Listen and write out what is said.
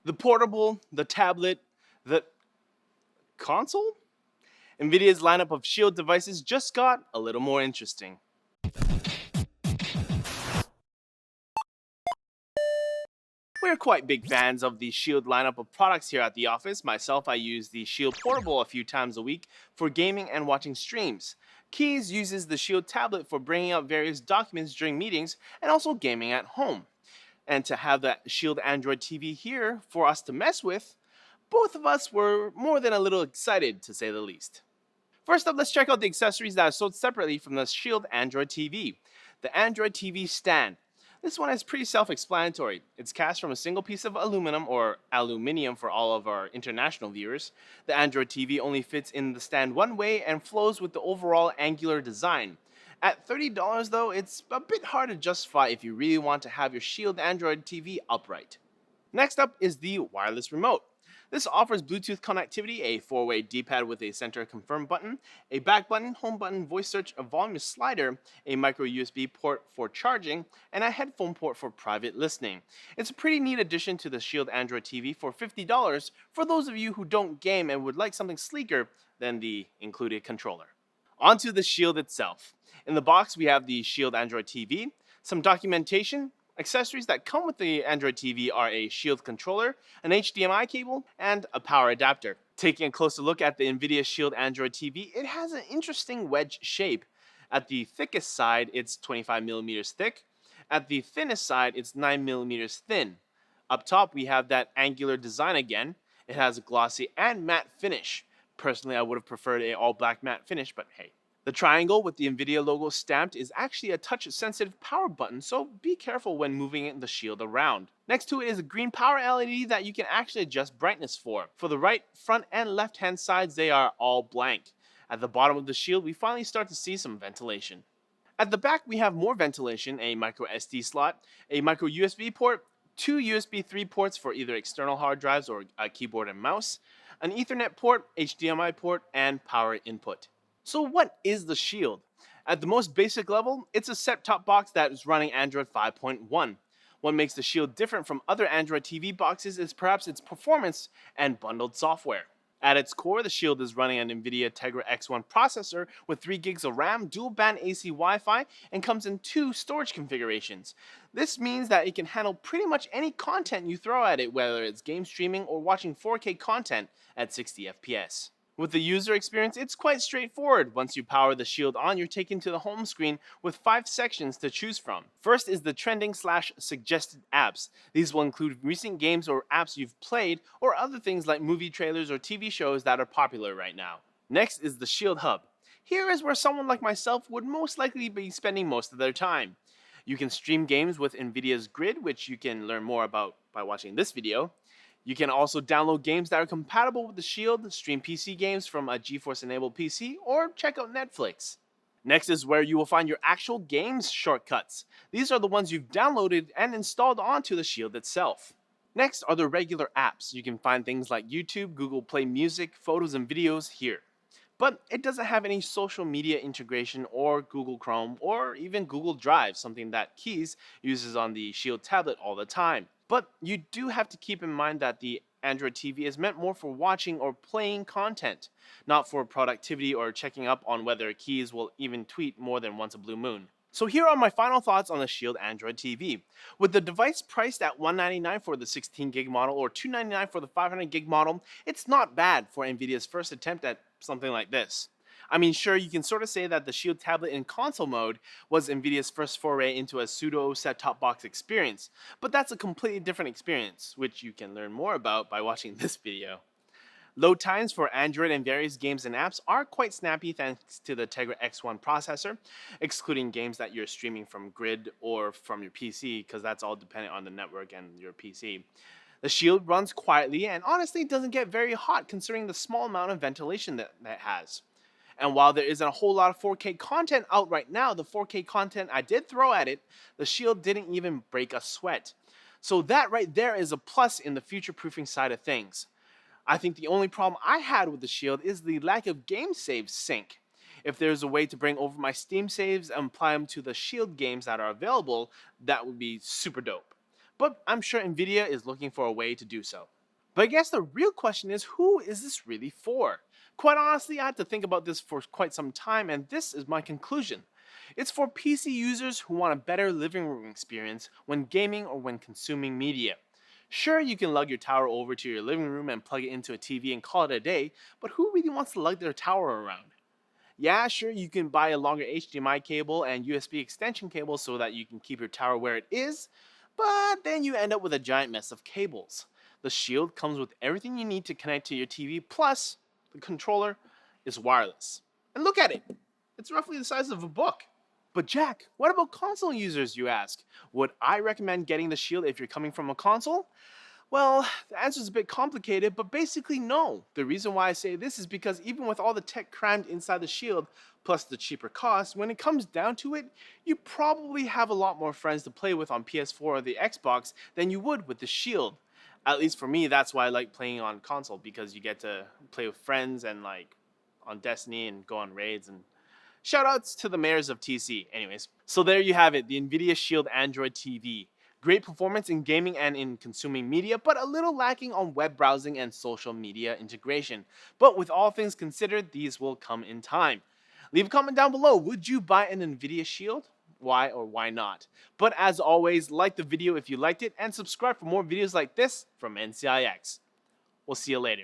The portable, the tablet, the console? Nvidia's lineup of Shield devices just got a little more interesting. We're quite big fans of the Shield lineup of products here at the office. Myself, I use the Shield Portable a few times a week for gaming and watching streams. Keys uses the Shield tablet for bringing up various documents during meetings and also gaming at home. And to have that Shield Android TV here for us to mess with, both of us were more than a little excited, to say the least. First up, let's check out the accessories that are sold separately from the Shield Android TV. The Android TV stand. This one is pretty self-explanatory. It's cast from a single piece of aluminum, or aluminium for all of our international viewers. The Android TV only fits in the stand one way and flows with the overall angular design. At $30 though, it's a bit hard to justify if you really want to have your Shield Android TV upright. Next up is the wireless remote. This offers Bluetooth connectivity, a 4-way D-pad with a center confirm button, a back button, home button, voice search, a volume slider, a micro USB port for charging, and a headphone port for private listening. It's a pretty neat addition to the Shield Android TV for $50 for those of you who don't game and would like something sleeker than the included controller. Onto the Shield itself. In the box we have the Shield Android TV, some documentation. Accessories that come with the Android TV are a Shield controller, an HDMI cable, and a power adapter. Taking a closer look at the Nvidia Shield Android TV, it has an interesting wedge shape. At the thickest side, it's 25mm thick. At the thinnest side, it's 9mm thin. Up top, we have that angular design again. It has a glossy and matte finish. Personally, I would have preferred an all-black matte finish, but hey. The triangle with the Nvidia logo stamped is actually a touch-sensitive power button, so be careful when moving the Shield around. Next to it is a green power LED that you can actually adjust brightness for. For the right, front, and left-hand sides, they are all blank. At the bottom of the Shield, we finally start to see some ventilation. At the back, we have more ventilation, a micro SD slot, a micro USB port, two USB 3 ports for either external hard drives or a keyboard and mouse, an Ethernet port, HDMI port, and power input. So what is the Shield? At the most basic level, it's a set-top box that is running Android 5.1. What makes the Shield different from other Android TV boxes is perhaps its performance and bundled software. At its core, the Shield is running an Nvidia Tegra X1 processor with 3 gigs of RAM, dual-band AC Wi-Fi, and comes in 2 storage configurations. This means that it can handle pretty much any content you throw at it, whether it's game streaming or watching 4K content at 60 FPS. With the user experience, it's quite straightforward. Once you power the Shield on, you're taken to the home screen with 5 sections to choose from. First is the trending/suggested apps. These will include recent games or apps you've played, or other things like movie trailers or TV shows that are popular right now. Next is the Shield Hub. Here is where someone like myself would most likely be spending most of their time. You can stream games with Nvidia's Grid, which you can learn more about by watching this video. You can also download games that are compatible with the Shield, stream PC games from a GeForce-enabled PC, or check out Netflix. Next is where you will find your actual games shortcuts. These are the ones you've downloaded and installed onto the Shield itself. Next are the regular apps. You can find things like YouTube, Google Play Music, photos and videos here. But it doesn't have any social media integration or Google Chrome or even Google Drive, something that Keys uses on the Shield tablet all the time. But you do have to keep in mind that the Android TV is meant more for watching or playing content, not for productivity or checking up on whether Keys will even tweet more than once a blue moon. So here are my final thoughts on the Shield Android TV. With the device priced at $199 for the 16 gig model or $299 for the 500 gig model, it's not bad for Nvidia's first attempt at something like this. I mean, sure, you can sort of say that the Shield tablet in console mode was Nvidia's first foray into a pseudo set-top box experience, but that's a completely different experience, which you can learn more about by watching this video. Load times for Android and various games and apps are quite snappy thanks to the Tegra X1 processor, excluding games that you're streaming from Grid or from your PC, because that's all dependent on the network and your PC. The Shield runs quietly and honestly doesn't get very hot considering the small amount of ventilation that it has. And while there isn't a whole lot of 4K content out right now, the 4K content I did throw at it, the Shield didn't even break a sweat. So that right there is a plus in the future-proofing side of things. I think the only problem I had with the Shield is the lack of game save sync. If there's a way to bring over my Steam saves and apply them to the Shield games that are available, that would be super dope. But I'm sure Nvidia is looking for a way to do so. But I guess the real question is, who is this really for? Quite honestly, I had to think about this for quite some time, and this is my conclusion. It's for PC users who want a better living room experience when gaming or when consuming media. Sure, you can lug your tower over to your living room and plug it into a TV and call it a day, but who really wants to lug their tower around? Yeah, sure, you can buy a longer HDMI cable and USB extension cable so that you can keep your tower where it is, but then you end up with a giant mess of cables. The Shield comes with everything you need to connect to your TV, plus the controller is wireless. And look at it, it's roughly the size of a book. But Jack, what about console users, you ask? Would I recommend getting the Shield if you're coming from a console? Well, the answer is a bit complicated, but basically no. The reason why I say this is because even with all the tech crammed inside the Shield, plus the cheaper cost, when it comes down to it, you probably have a lot more friends to play with on PS4 or the Xbox than you would with the Shield. At least for me, that's why I like playing on console, because you get to play with friends and like on Destiny and go on raids and shoutouts to the mayors of TC. Anyways, so there you have it, the Nvidia Shield Android TV. Great performance in gaming and in consuming media, but a little lacking on web browsing and social media integration. But with all things considered, these will come in time. Leave a comment down below. Would you buy an Nvidia Shield? Why or why not? But as always, like the video if you liked it and subscribe for more videos like this from NCIX. We'll see you later.